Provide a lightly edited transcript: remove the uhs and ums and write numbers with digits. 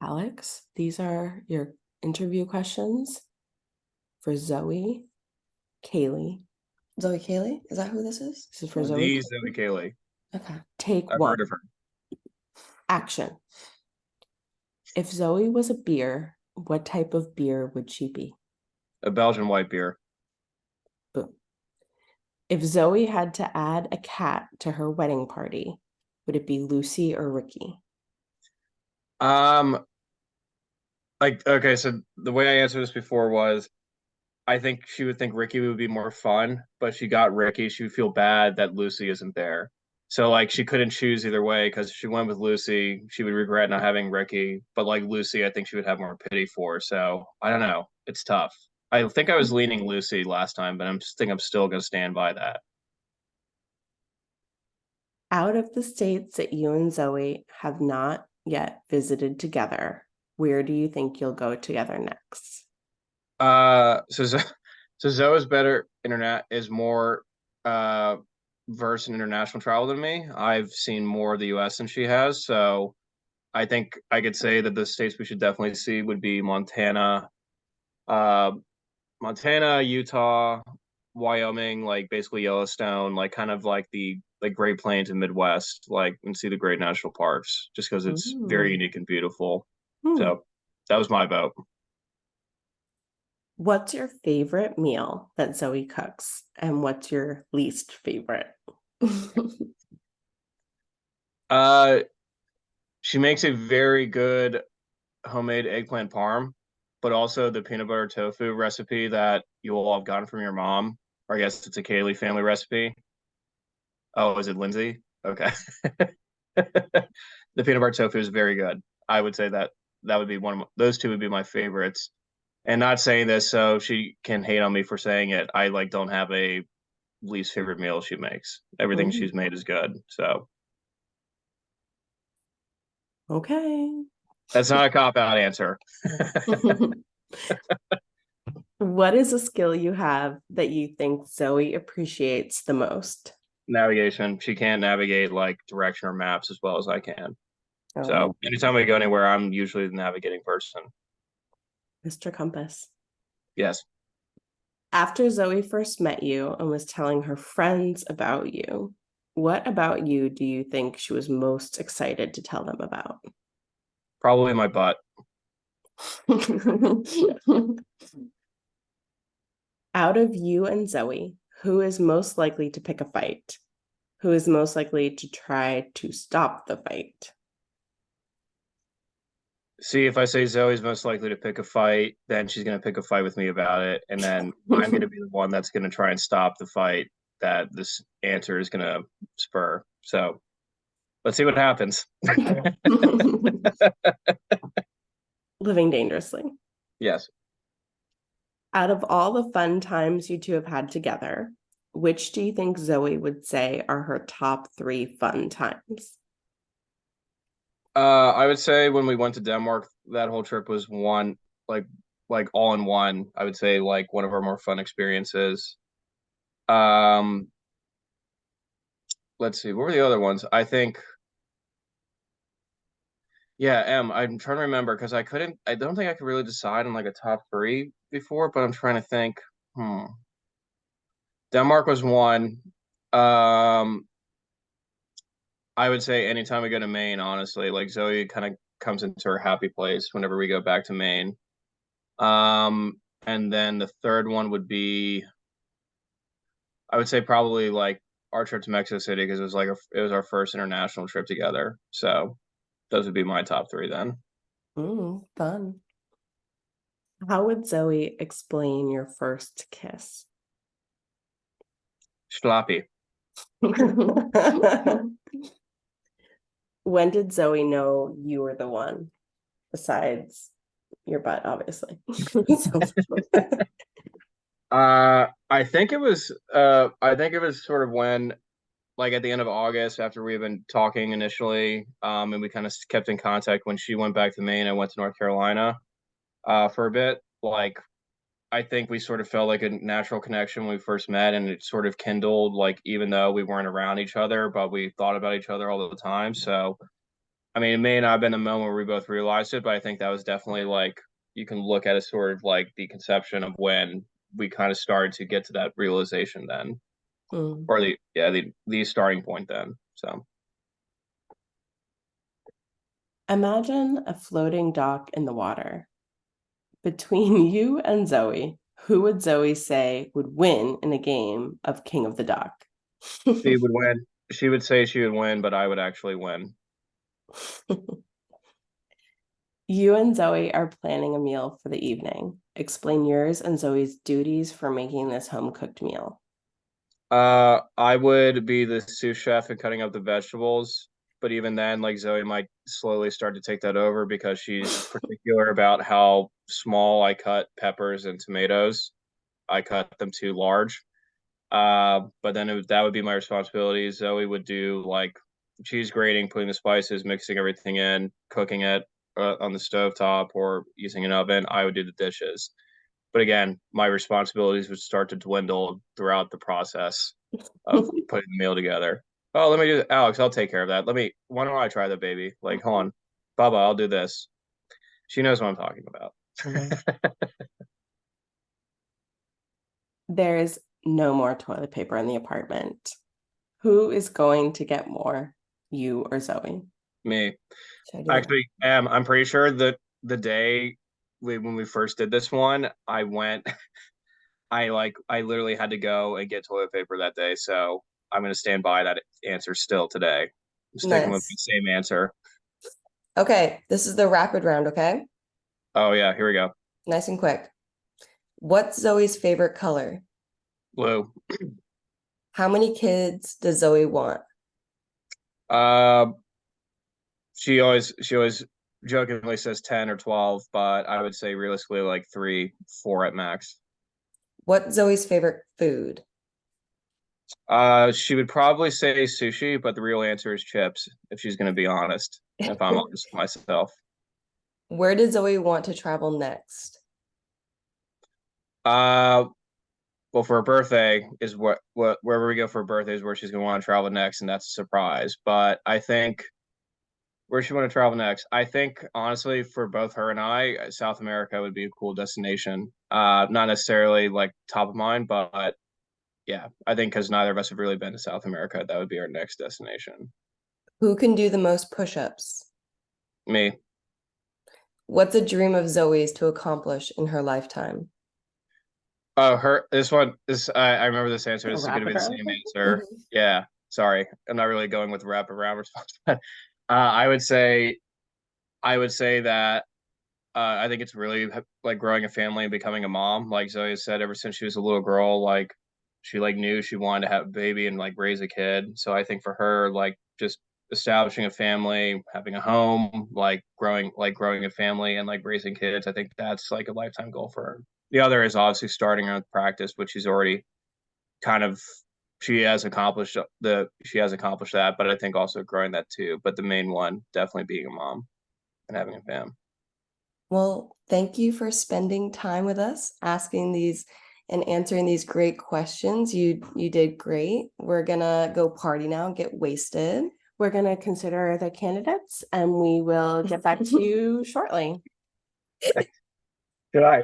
Alex, these are your interview questions for ZAKaley. ZAKaley? Is that who this is? This is for ZAKaley. The ZAKaley. Okay. Take I've one. heard of her. Action. If Zoe was a beer, what type of beer would she be? A Belgian white beer. Boom. If Zoe had to add a cat to her wedding party, would it be Lucy or Ricky? Um, okay, so the way I answered this before was I think she would think Ricky would be more fun, but she got Ricky, she would feel bad that Lucy isn't there. So like she couldn't choose either way because if she went with Lucy, she would regret not having Ricky. But like Lucy, I think she would have more pity for. So I don't know. It's tough. I think I was leaning Lucy last time, but I'm still gonna stand by that. Out of the states that you and Zoe have not yet visited together, where do you think you'll go together next? So so Zoe's better internet is more uh versed in international travel than me. I've seen more of the US than she has, so I think I could say that the states we should definitely see would be uh Montana, Utah, Wyoming, like basically Yellowstone, like kind of like the like Great Plains and Midwest, like and see the great national parks, just because it's very Ooh. unique and beautiful. Hmm. So that was my vote. What's your favorite meal that Zoe cooks, and what's your least favorite? Uh, she makes a very good homemade eggplant parm, but also the peanut butter tofu recipe that you all have gotten from your mom, or I guess it's a Kaylee family recipe. Oh, is it Lindsay? Okay. The peanut butter tofu is very good. I would say that that would be those two would be my favorites. And not saying this so she can hate on me for saying it. I like don't have a least favorite meal she makes. Everything Mm, she's made is good. So okay. that's not a cop out answer. What is a skill you have that you think Zoe appreciates the most? Navigation. She can't navigate like direction or maps as well as I can. Oh, So anytime we go anywhere, I'm usually the navigating person. Mr. Compass. Yes. After Zoe first met you and was telling her friends about you, what about you do you think she was most excited to tell them about? Probably my butt. Out of you and Zoe, who is most likely to pick a fight? Who is most likely to try to stop the fight? See, if I say Zoe's most likely to pick a fight, then she's going to pick a fight with me about it. And then I'm going to be the one that's going to try and stop the fight that this answer is going to spur. So let's see what happens. Living dangerously. Yes. Out of all the fun times you two have had together, which do you think Zoe would say are her top three fun times? I would say when we went to Denmark, that whole trip was one like like all in one. I would say like one of our more fun experiences. Um, let's see, what were the other ones? I think yeah, I'm trying to remember because I don't think I could really decide on like a top three before, but I'm trying to think. Hmm. Denmark was one. Um, I would say anytime we go to Maine, honestly, like Zoe kind of comes into her happy place whenever we go back to Maine. And then the third one would be, I would say probably like our trip to Mexico City because it was our first international trip together. So those would be my top three then. Fun. How would Zoe explain your first kiss? Schlappy. When did Zoe know you were the one, besides your butt, obviously? I think it was sort of when like at the end of August after we had been talking initially, and we kind of kept in contact when she went back to Maine. I went to North Carolina for a bit. Like I think we sort of felt like a natural connection when we first met, and it sort of kindled. Like even though we weren't around each other, but we thought about each other all the time. So I mean, it may not have been a moment where we both realized it, but I think that was definitely like you can look at it sort of like the conception of when we kind of started to get to that realization then, Mm. or the starting point then. So Imagine a floating dock in the water. Between you and Zoe, who would Zoe say would win in a game of King of the Dock? she would win. She would say she would win, but I would actually win. You and Zoe are planning a meal for the evening. Explain yours and Zoe's duties for making this home cooked meal. I would be the sous chef and cutting up the vegetables, but even then, like Zoe might slowly start to take that over because she's particular about how small I cut peppers and tomatoes. I cut them too large. But then that would be my responsibility. Zoe would do like cheese grating, putting the spices, mixing everything in, cooking it on the stove top or using an oven. I would do the dishes. But again, my responsibilities would start to dwindle throughout the process of putting the meal together. Oh, let me do Alex, I'll take care of that. Why don't I try that, baby? Like, hold on. Baba, I'll do this. She knows what I'm talking about. There's no more toilet paper in the apartment. Who is going to get more, you or Zoe? Me. Should I do that? Actually, I'm pretty sure that the day when we first did this one, I went, I literally had to go and get toilet paper that day. So I'm going to stand by that answer still today. I'm sticking with the Nice. same answer. Okay, this is the rapid round, okay? Oh, yeah, here we go. Nice and quick. What's Zoe's favorite color? Blue. How many kids does Zoe want? Uh, she always jokingly says 10 or 12, but I would say realistically like 3, 4 at max. What's Zoe's favorite food? She would probably say sushi, but the real answer is chips, if she's going to be honest, if I'm honest with myself. Where does Zoe want to travel next? Uh, well, for her birthday is wherever we go for her birthday is where she's going to want to travel next, and that's a surprise. But I think where she want to travel next, I think honestly for both her and I, South America would be a cool destination. Not necessarily like top of mind, but yeah, I think because neither of us have really been to South America, that would be our next destination. Who can do the most push-ups? Me. What's a dream of Zoe's to accomplish in her lifetime? Oh, her. This one. I remember this answer. A This is going to be rapid the round. same answer. Mhm. Yeah. Sorry, I'm not really going with rapid round response. But I would say. I would say that I think it's really like growing a family and becoming a mom. Like Zoe said, ever since she was a little girl, like she like knew she wanted to have a baby and like raise a kid. So I think for her, like just establishing a family, having a home, like growing a family and like raising kids, I think that's like a lifetime goal for her. The other is obviously starting her practice, which she's already kind of she has accomplished that, but I think also growing that too. But the main one definitely being a mom and having a fam. Well, thank you for spending time with us, asking these and answering these great questions. You did great. We're gonna go party now, get wasted. We're gonna consider the candidates and we will get back to you shortly. Good eye.